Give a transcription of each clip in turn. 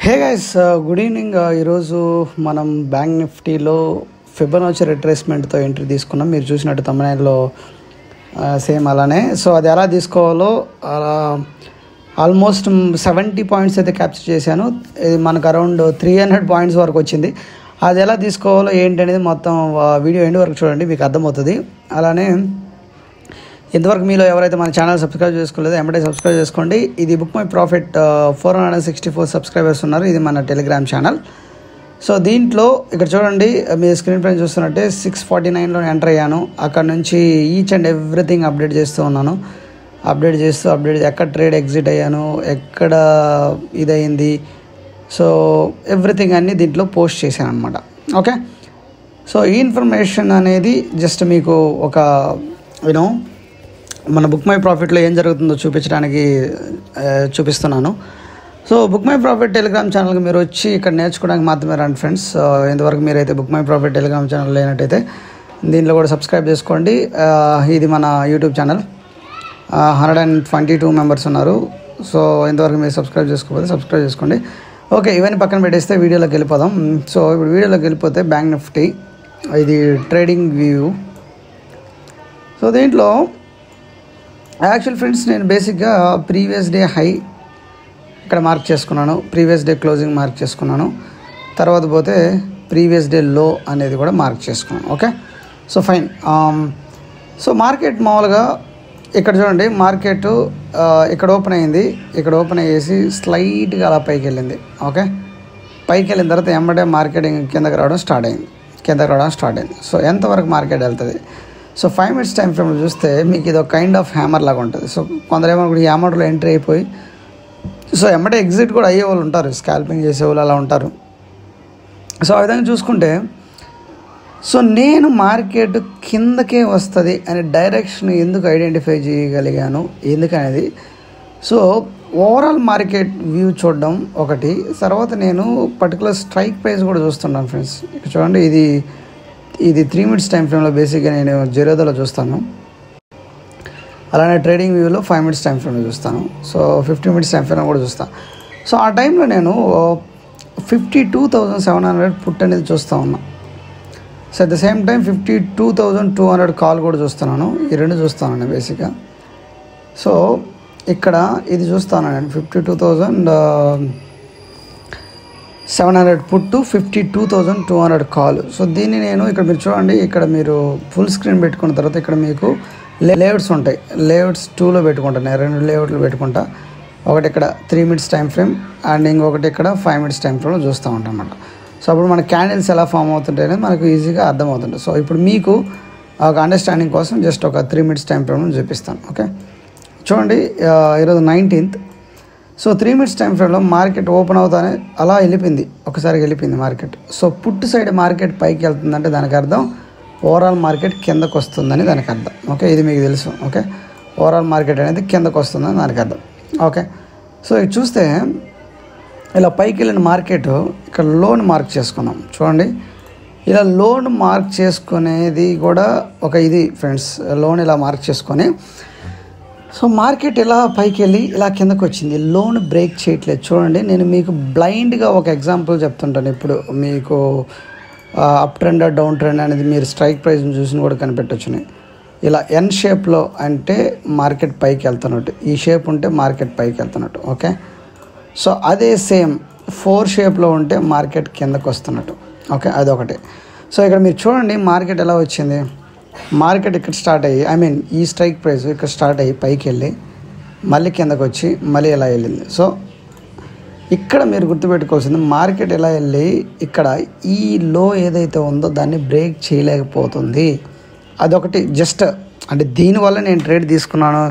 Hey guys, good evening. ఈరోజు మనం bank నిఫ్టీలో ఫిబొనాచి రిట్రేస్మెంట్తో ఎంట్రీ తీసుకున్నాం. మీరు చూసినట్టు తమ్నైల్లో సేమ్ అలానే. సో అది ఎలా తీసుకోవాలో ఆల్మోస్ట్ 70 పాయింట్స్ అయితే క్యాప్చర్ చేశాను. ఇది మనకు అరౌండ్ 300 పాయింట్స్ వరకు వచ్చింది. అది ఎలా తీసుకోవాలో ఏంటి అనేది మొత్తం వీడియో ఎండ్ వరకు చూడండి, మీకు అర్థమవుతుంది. అలానే ఇంతవరకు మీలో ఎవరైతే మన ఛానల్ సబ్స్క్రైబ్ చేసుకోలేదో వెంటనే సబ్స్క్రైబ్ చేసుకోండి. ఇది బుక్ మై ప్రాఫిట్ 464 సబ్స్క్రైబర్స్ ఉన్నారు. ఇది మన టెలిగ్రామ్ ఛానల్. సో దీంట్లో ఇక్కడ చూడండి, మీ స్క్రీన్ పైన చూస్తున్నట్టే 649లో ఎంటర్ అయ్యాను. అక్కడ నుంచి ఈచ్ అండ్ ఎవ్రీథింగ్ అప్డేట్ చేస్తూ ఉన్నాను. అప్డేట్ ఎక్కడ ట్రేడ్ ఎగ్జిట్ అయ్యాను, ఎక్కడ ఇదయింది, సో ఎవ్రీథింగ్ అన్నీ దీంట్లో పోస్ట్ చేశాను అనమాట. ఓకే, సో ఈ ఇన్ఫర్మేషన్ అనేది జస్ట్ మీకు ఒక యూనో మన బుక్ మై ప్రాఫిట్లో ఏం జరుగుతుందో చూపిస్తున్నాను. So book my profit Telegram ఛానల్కి మీరు వచ్చి ఇక్కడ నేర్చుకోవడానికి మాత్రమే రండి ఫ్రెండ్స్. ఇంతవరకు మీరైతే book my profit telegram channel లేనట్టయితే దీంట్లో కూడా సబ్స్క్రైబ్ చేసుకోండి. ఇది మన యూట్యూబ్ ఛానల్. 122 మెంబర్స్ ఉన్నారు. సో ఇంతవరకు మీరు సబ్స్క్రైబ్ చేసుకోకపోతే సబ్స్క్రైబ్ చేసుకోండి. ఓకే, ఇవన్నీ పక్కన పెట్టేస్తే వీడియోలోకి వెళ్ళిపోదాం. సో ఇప్పుడు వీడియోలోకి వెళ్ళిపోతే బ్యాంక్ నిఫ్టీ ఇది ట్రేడింగ్ వ్యూ. సో దీంట్లో యాక్చువల్ ఫ్రెండ్స్ నేను బేసిక్గా ప్రీవియస్ డే హై ఇక్కడ మార్క్ చేసుకున్నాను, ప్రీవియస్ డే క్లోజింగ్ మార్క్ చేసుకున్నాను, తర్వాత పోతే ప్రీవియస్ డే లో అనేది కూడా మార్క్ చేసుకున్నాను. Okay, so fine. So market మామూలుగా ఇక్కడ చూడండి, మార్కెట్ ఇక్కడ ఓపెన్ అయ్యింది, ఇక్కడ ఓపెన్ అయ్యేసి స్లైట్గా అలా పైకి వెళ్ళింది. ఓకే, పైకి వెళ్ళిన తర్వాత వెంబడే మార్కెట్ కిందకి రావడం స్టార్ట్ అయింది. సో ఎంతవరకు మార్కెట్ వెళ్తుంది? సో 5 minutes టైం ఫ్రేమ్లో చూస్తే మీకు ఇది ఒక కైండ్ ఆఫ్ హ్యామర్ లాగా ఉంటుంది. సో కొందరేమో ఈ హ్యామర్లో ఎంట్రీ అయిపోయి సో వెంబడే ఎగ్జిట్ కూడా అయ్యే వాళ్ళు ఉంటారు, స్కాల్పింగ్ చేసేవాళ్ళు అలా ఉంటారు. సో ఆ విధంగా చూసుకుంటే సో నేను మార్కెట్ కిందకే వస్తుంది అనే డైరెక్షన్ ఎందుకు ఐడెంటిఫై చేయగలిగాను ఎందుకనేది, సో ఓవరాల్ మార్కెట్ వ్యూ చూడడం ఒకటి, తర్వాత నేను పర్టికులర్ స్ట్రైక్ ప్రైస్ కూడా చూస్తున్నాను ఫ్రెండ్స్. ఇక్కడ చూడండి, ఇది 3 minutes టైం ఫ్రేమ్లో బేసిక్గా నేను జెరోదాలో చూస్తాను. అలానే ట్రేడింగ్ వ్యూలో 5 minutes టైం ఫ్రేమ్లో చూస్తాను. సో 15 minutes టైం ఫ్రేమ్లో కూడా చూస్తాను. సో ఆ టైంలో నేను 52,700 పుట్ అనేది చూస్తూ ఉన్నాను. So at the same time 52,200 call కూడా చూస్తున్నాను. ఈ రెండు చూస్తాను నేను బేసిక్గా. సో ఇక్కడ ఇది చూస్తాను నేను 52,700 పుట్టు, 52,200 కాల్. సో దీన్ని నేను ఇక్కడ మీరు చూడండి, ఇక్కడ మీరు ఫుల్ స్క్రీన్ పెట్టుకున్న తర్వాత ఇక్కడ మీకు లేఅవుట్స్ ఉంటాయి. లేఅవుట్స్ 2లో పెట్టుకుంటాను, నేను 2 లేఅవుట్లు పెట్టుకుంటా. ఒకటి ఇక్కడ 3 minutes టైం ఫ్రేమ్ అండ్ ఇంకొకటి ఇక్కడ 5 minutes టైం ఫ్రేమ్లో చూస్తూ ఉంటాం అన్నమాట. సో అప్పుడు మన క్యాండిల్స్ ఎలా ఫామ్ అవుతుంటాయి అనేది మనకు ఈజీగా అర్థమవుతుంది. సో ఇప్పుడు మీకు ఒక అండర్స్టాండింగ్ కోసం జస్ట్ ఒక 3 minutes టైం ఫ్రేమ్లో చూపిస్తాను. ఓకే, చూడండి, ఈరోజు 19th. సో 3 minutes టైం ఫ్రేమ్లో మార్కెట్ ఓపెన్ అవుతానే అలా ఒకసారి వెళ్ళిపోయింది market. So put side market పైకి వెళ్తుందంటే దానికి అర్థం ఓవరాల్ మార్కెట్ కిందకు వస్తుందని దానికి అర్థం. ఓకే, ఇది మీకు తెలుసు. ఓకే, ఓవరాల్ మార్కెట్ అనేది కిందకు వస్తుందని దానికి అర్థం. ఓకే, సో ఇది చూస్తే ఇలా పైకి వెళ్ళిన మార్కెట్ ఇక్కడ లోన్ మార్క్ చేసుకున్నాం. చూడండి, ఇలా లోన్ మార్క్ చేసుకునేది కూడా ఒక ఇది ఫ్రెండ్స్. లోన్ ఇలా మార్క్ చేసుకొని సో మార్కెట్ ఇలా పైకి వెళ్ళి ఇలా కిందకు వచ్చింది, లోన్ బ్రేక్ చేయట్లేదు. చూడండి, నేను మీకు బ్లైండ్గా ఒక ఎగ్జాంపుల్ చెప్తుంటాను. ఇప్పుడు మీకు అప్ ట్రెండ్ డౌన్ ట్రెండ్ అనేది మీరు స్ట్రైక్ ప్రైస్ని చూసి కూడా కనిపెట్టొచ్చుని. ఇలా ఎన్ షేప్లో అంటే మార్కెట్ పైకి వెళ్తున్నట్టు, ఈ షేప్ ఉంటే మార్కెట్ పైకి వెళ్తున్నట్టు. ఓకే, సో అదే సేమ్ 4 షేప్లో ఉంటే మార్కెట్ కిందకు వస్తున్నట్టు. ఓకే, అదొకటి. సో ఇక్కడ మీరు చూడండి, మార్కెట్ ఎలా వచ్చింది. మార్కెట్ ఇక్కడ స్టార్ట్ అయ్యి ఈ స్ట్రైక్ ప్రైస్ ఇక్కడ స్టార్ట్ అయ్యి పైకి వెళ్ళి మళ్ళీ కిందకు వచ్చి మళ్ళీ ఎలా వెళ్ళింది. సో ఇక్కడ మీరు గుర్తుపెట్టుకోవాల్సింది, మార్కెట్ ఎలా వెళ్ళి ఇక్కడ ఈ లో ఏదైతే ఉందో దాన్ని బ్రేక్ చేయలేకపోతుంది. అదొకటి. జస్ట్ అంటే దీనివల్ల నేను ట్రేడ్ తీసుకున్నాను,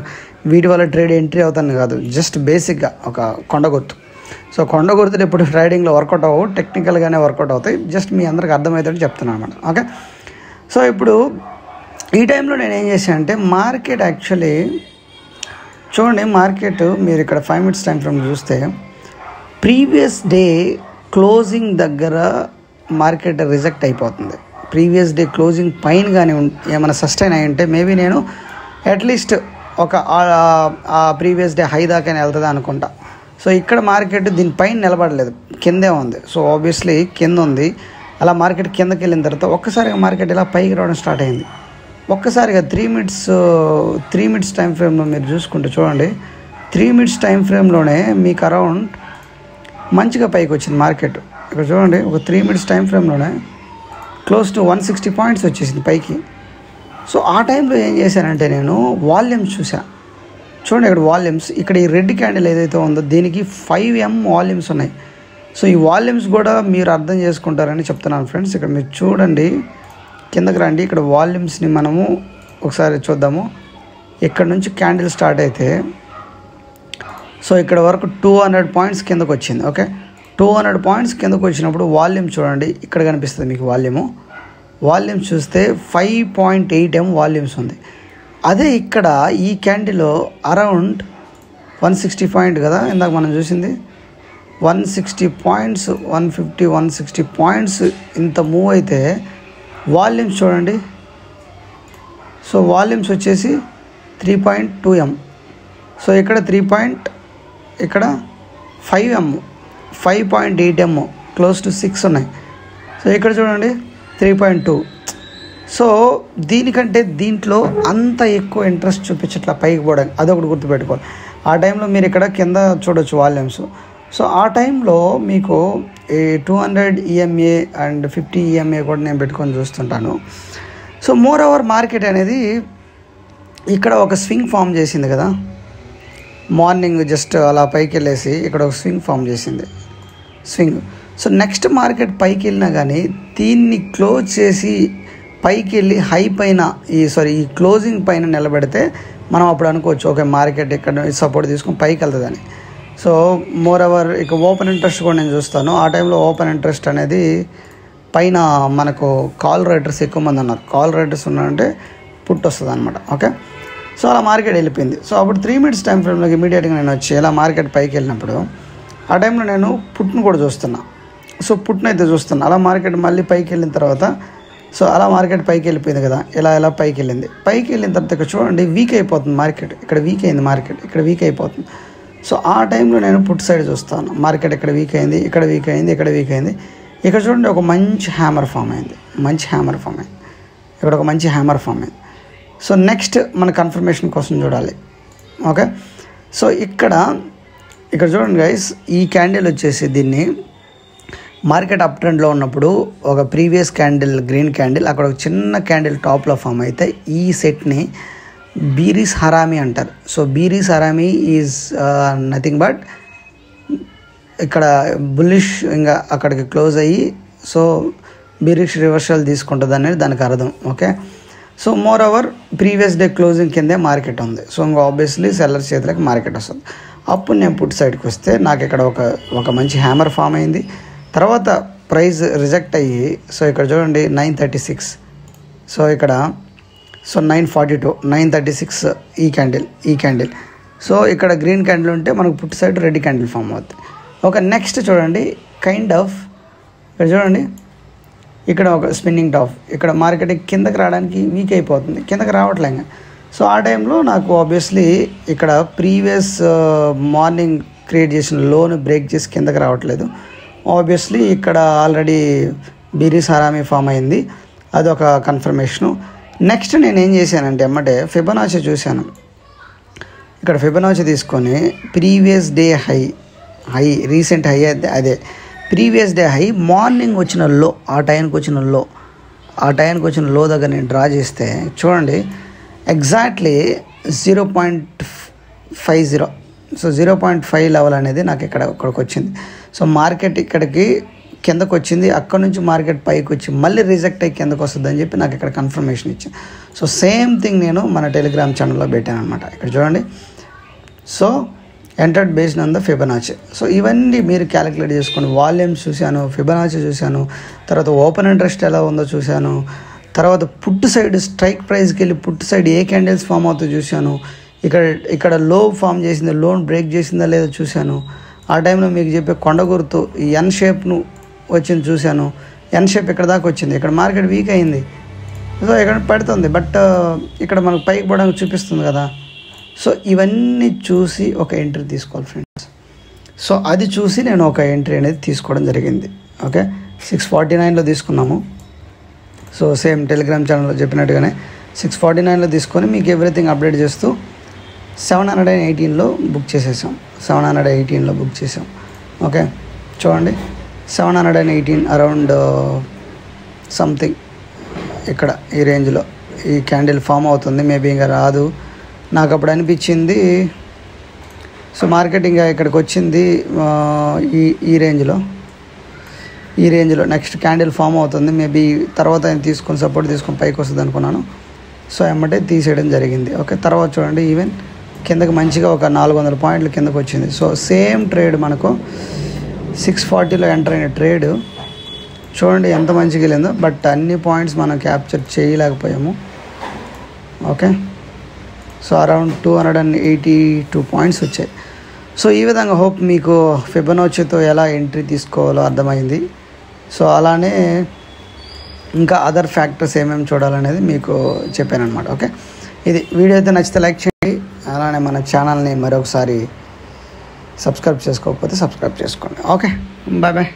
వీటి వల్ల ట్రేడ్ ఎంట్రీ అవుతాను కాదు, జస్ట్ బేసిక్గా ఒక కొండ గుర్తు. సో కొండ గుర్తులు ఎప్పుడు ట్రేడింగ్లో వర్కౌట్ అవ్వవు, టెక్నికల్గానే వర్కౌట్ అవుతాయి. జస్ట్ మీ అందరికి అర్థమవుతుందని చెప్తున్నాను అనమాట. ఓకే, సో ఇప్పుడు ఈ టైంలో నేను ఏం చేశాను అంటే మార్కెట్ యాక్చువల్లీ చూడండి, మార్కెట్ మీరు ఇక్కడ 5 minutes టైం ఫ్రేమ్ చూస్తే ప్రీవియస్ డే క్లోజింగ్ దగ్గర మార్కెట్ రిజెక్ట్ అయిపోతుంది. ప్రీవియస్ డే క్లోజింగ్ పైన కానీ ఏమైనా సస్టైన్ అయి ఉంటే మేబీ నేను అట్లీస్ట్ ఒక ప్రీవియస్ డే హై దాకా వెళ్తుంది అనుకుంటా. సో ఇక్కడ మార్కెట్ దీనిపైన నిలబడలేదు, కిందే ఉంది. సో ఆబ్వియస్లీ కింద ఉంది. అలా మార్కెట్ కిందకి వెళ్ళిన తర్వాత ఒక్కసారిగా మార్కెట్ ఇలా పైకి రావడం స్టార్ట్ అయింది. ఒక్కసారిగా 3 మినిట్స్ టైం ఫ్రేమ్లో మీరు చూసుకుంటే చూడండి, 3 మినిట్స్ టైం ఫ్రేమ్లోనే మీకు అరౌండ్ మంచిగా పైకి వచ్చింది మార్కెట్. ఇక్కడ చూడండి, ఒక 3 మినిట్స్ టైం ఫ్రేమ్లోనే క్లోజ్ టు 160 పాయింట్స్ వచ్చేసింది పైకి. సో ఆ టైంలో ఏం చేశానంటే నేను వాల్యూమ్స్ చూసాను. చూడండి ఇక్కడ వాల్యూమ్స్, ఇక్కడ ఈ రెడ్ క్యాండిల్ ఏదైతే ఉందో దీనికి 5M వాల్యూమ్స్ ఉన్నాయి. సో ఈ వాల్యూమ్స్ కూడా మీరు అర్థం చేసుకుంటారని చెప్తున్నాను ఫ్రెండ్స్. ఇక్కడ మీరు చూడండి, కిందకి రండి, ఇక్కడ వాల్యూమ్స్ని మనము ఒకసారి చూద్దాము. ఇక్కడ నుంచి క్యాండిల్ స్టార్ట్ అయితే సో ఇక్కడ వరకు 200 పాయింట్స్ కిందకు వచ్చింది. ఓకే, 200 పాయింట్స్ కిందకు వచ్చినప్పుడు వాల్యూమ్ చూడండి, ఇక్కడ కనిపిస్తుంది మీకు వాల్యూమ్స్ చూస్తే 5.8M వాల్యూమ్స్ ఉంది. అదే ఇక్కడ ఈ క్యాండిల్లో అరౌండ్ 160 పాయింట్ కదా ఇందాక మనం చూసింది, 160 పాయింట్స్, 150, 160 పాయింట్స్ ఇంత మూవ్ అయితే వాల్యూమ్స్ చూడండి. సో వాల్యూమ్స్ వచ్చేసి 3.2M. సో ఇక్కడ ఇక్కడ 5M, 5.8M, క్లోజ్ టు 6 ఉన్నాయి. సో ఇక్కడ చూడండి 3.2. సో దీనికంటే దీంట్లో అంత ఎక్కువ ఇంట్రెస్ట్ చూపించట్లా పైకి పోవడానికి, అదొకటి గుర్తుపెట్టుకోవాలి. ఆ టైంలో మీరు ఇక్కడ కింద చూడొచ్చు వాల్యూమ్స్. సో ఆ టైంలో మీకు ఈ 200 EMA అండ్ 50 EMA కూడా నేను పెట్టుకొని చూస్తుంటాను. సో మోర్ ఓవర్ మార్కెట్ అనేది ఇక్కడ ఒక స్వింగ్ ఫామ్ చేసింది కదా, మార్నింగ్ జస్ట్ అలా పైకి వెళ్ళేసి ఇక్కడ ఒక స్వింగ్ ఫామ్ చేసింది, స్వింగ్. సో నెక్స్ట్ మార్కెట్ పైకి వెళ్ళినా కానీ దీన్ని క్లోజ్ చేసి పైకి వెళ్ళి హై పైన ఈ క్లోజింగ్ పైన నిలబెడితే మనం అప్పుడు అనుకోవచ్చు ఓకే మార్కెట్ ఇక్కడ సపోర్ట్ తీసుకొని పైకి వెళ్తుందని. సో మోర్ ఓవర్ ఇక ఓపెన్ ఇంట్రెస్ట్ కూడా నేను చూస్తాను. ఆ టైంలో ఓపెన్ ఇంట్రెస్ట్ అనేది పైన మనకు కాల్ రైడర్స్ ఎక్కువ మంది ఉన్నారు. కాల్ రైడర్స్ ఉన్నారంటే పుట్ వస్తుంది అనమాట. ఓకే, సో అలా మార్కెట్ వెళ్ళిపోయింది. సో అప్పుడు 3 మినిట్స్ టైం ఫ్రేమ్లోకి ఇమీడియట్గా నేను వచ్చి ఇలా మార్కెట్ పైకి వెళ్ళినప్పుడు ఆ టైంలో నేను పుట్ను కూడా చూస్తున్నా. సో పుట్ను అయితే చూస్తున్నా. అలా మార్కెట్ మళ్ళీ పైకి వెళ్ళిన తర్వాత సో అలా మార్కెట్ పైకి వెళ్ళిపోయింది కదా, ఇలా పైకి వెళ్ళింది. పైకి వెళ్ళిన తర్వాత ఇక్కడ చూడండి వీక్ అయిపోతుంది మార్కెట్, ఇక్కడ వీక్ అయింది మార్కెట్, ఇక్కడ వీక్ అయిపోతుంది. సో ఆ టైంలో నేను పుట్ సైడ్ చూస్తాను. మార్కెట్ ఇక్కడ వీక్ అయింది, ఇక్కడ వీక్ అయింది, ఇక్కడ వీక్ అయింది. ఇక్కడ చూడండి ఒక మంచి హ్యామర్ ఫామ్ అయింది, ఇక్కడ ఒక మంచి హ్యామర్ ఫామ్ అయింది. సో నెక్స్ట్ మన కన్ఫర్మేషన్ కోసం చూడాలి. ఓకే, సో ఇక్కడ చూడండి గైస్, ఈ క్యాండిల్ వచ్చేసి దీన్ని మార్కెట్ అప్ ట్రెండ్లో ఉన్నప్పుడు ఒక ప్రీవియస్ క్యాండిల్ గ్రీన్ క్యాండిల్, అక్కడ ఒక చిన్న క్యాండిల్ టాప్లో ఫామ్ అయితే ఈ సెట్ని బీరిస్ హరామీ అంటారు. So bearish harami is nothing but ఇక్కడ బుల్లిష్ ఇంకా అక్కడికి క్లోజ్ అయ్యి సో బీరిష్ రివర్సల్ తీసుకుంటుంది అనేది దానికి అర్థం. Okay, so more over previous day closing కిందే మార్కెట్ ఉంది. సో ఇంకా ఆబ్వియస్లీ సెల్లర్ చేతులకి మార్కెట్ వస్తుంది. అప్పుడు నేను పుట్ సైడ్కి వస్తే నాకు ఇక్కడ ఒక మంచి హ్యామర్ ఫామ్ అయింది. తర్వాత ప్రైస్ రిజెక్ట్ అయ్యి సో ఇక్కడ చూడండి 936, సో ఇక్కడ 942, 936 ఈ క్యాండిల్. సో ఇక్కడ గ్రీన్ క్యాండిల్ ఉంటే మనకు put side red candle form అవుతుంది. ఓకే, నెక్స్ట్ చూడండి ఇక్కడ చూడండి ఇక్కడ ఒక స్పిన్నింగ్ టాప్, ఇక్కడ మార్కెట్ కిందకి రావడానికి వీక్ అయిపోతుంది, కిందకి రావట్లేదు. సో ఆ టైంలో నాకు ఆబ్వియస్లీ ఇక్కడ ప్రీవియస్ మార్నింగ్ క్రియేట్ చేసిన లోను బ్రేక్ చేసి కిందకి రావట్లేదు. ఆబ్వియస్లీ ఇక్కడ ఆల్రెడీ బీరిస్ హరామీ ఫామ్ అయింది, అదొక కన్ఫర్మేషను. నెక్స్ట్ నేను ఏం చేశానంటే ఎమ్మటే ఫిబొనాచి చూశాను. ఇక్కడ ఫిబొనాచి తీసుకొని previous day high recent high అదే ప్రీవియస్ డే హై మార్నింగ్ వచ్చిన లో, ఆ టైంకి వచ్చిన లో దగ్గర నేను డ్రా చేస్తే చూడండి ఎగ్జాక్ట్లీ 0.50. సో 0.5 లెవెల్ అనేది నాకు ఇక్కడికి వచ్చింది. సో మార్కెట్ ఇక్కడికి కిందకు వచ్చింది, అక్కడ నుంచి మార్కెట్ పైకి వచ్చి మళ్ళీ రిజెక్ట్ అయ్యి కిందకు వస్తుంది అని చెప్పి నాకు ఇక్కడ కన్ఫర్మేషన్ ఇచ్చింది. సో సేమ్ థింగ్ నేను మన టెలిగ్రామ్ ఛానల్లో పెట్టాను అనమాట. ఇక్కడ చూడండి, so entered based on the Fibonacci. So ఇవన్నీ మీరు క్యాలిక్యులేట్ చేసుకోండి. వాల్యూమ్స్ చూశాను, ఫిబొనాచి చూశాను, తర్వాత ఓపెన్ ఇంట్రెస్ట్ ఎలా ఉందో చూశాను, తర్వాత పుట్ సైడ్ స్ట్రైక్ ప్రైస్కి వెళ్ళి పుట్ సైడ్ ఏ క్యాండిల్స్ ఫామ్ అవుతుందో చూశాను, ఇక్కడ లో ఫామ్ చేసిందో లోన్ బ్రేక్ చేసిందా లేదో చూశాను. ఆ టైంలో మీకు చెప్పే కొండ గుర్తు ఈ ఎన్ షేప్ను వచ్చింది చూశాను. ఎన్ షేప్ ఇక్కడ దాకా వచ్చింది, ఇక్కడ మార్కెట్ వీక్ అయింది, సో ఇక్కడ పెడుతుంది, బట్ ఇక్కడ మనకు పైకి పోవడానికి చూపిస్తుంది కదా. సో ఇవన్నీ చూసి ఒక ఎంట్రీ తీసుకోవాలి ఫ్రెండ్స్. సో అది చూసి నేను ఒక ఎంట్రీ అనేది తీసుకోవడం జరిగింది. ఓకే, 649లో తీసుకున్నాము. సో సేమ్ టెలిగ్రామ్ ఛానల్లో చెప్పినట్టుగానే 649లో తీసుకొని మీకు ఎవ్రీథింగ్ అప్డేట్ చేస్తూ 718లో బుక్ చేసేసాం. 718లో బుక్ చేసాం. ఓకే, చూడండి 718 అరౌండ్ సంథింగ్ ఇక్కడ ఈ రేంజ్లో ఈ క్యాండిల్ ఫామ్ అవుతుంది. మేబీ ఇంకా రాదు నాకు అప్పుడు అనిపించింది. సో మార్కెట్ ఇంకా ఇక్కడికి వచ్చింది ఈ రేంజ్లో నెక్స్ట్ క్యాండిల్ ఫామ్ అవుతుంది. మేబీ తర్వాత ఆయన తీసుకొని సపోర్ట్ తీసుకొని పైకి వస్తుంది అనుకున్నాను. సో ఎమ్మటే తీసేయడం జరిగింది. ఓకే, తర్వాత చూడండి ఈవెన్ కిందకి మంచిగా ఒక 400 పాయింట్లు కిందకు వచ్చింది. సో సేమ్ ట్రేడ్ మనకు 640లో ఎంటర్ అయిన ట్రేడ్ చూడండి ఎంత మంచిగా వెళ్ళిందో. బట్ అన్ని పాయింట్స్ మనం క్యాప్చర్ చేయలేకపోయాము. ఓకే, సో అరౌండ్ 282 పాయింట్స్ వచ్చాయి. సో ఈ విధంగా హోప్ మీకు ఫిబొనాచీతో ఎలా ఎంట్రీ తీసుకోవాలో అర్థమైంది. సో అలానే ఇంకా అదర్ ఫ్యాక్టర్స్ ఏమేమి చూడాలనేది మీకు చెప్పాను అనమాట. ఓకే, ఇది వీడియో అయితే నచ్చితే లైక్ చేయండి. అలానే మన ఛానల్ని మరొకసారి సబ్స్క్రైబ్ చేసుకోకపోతే సబ్స్క్రైబ్ చేసుకోండి. Okay, bye bye.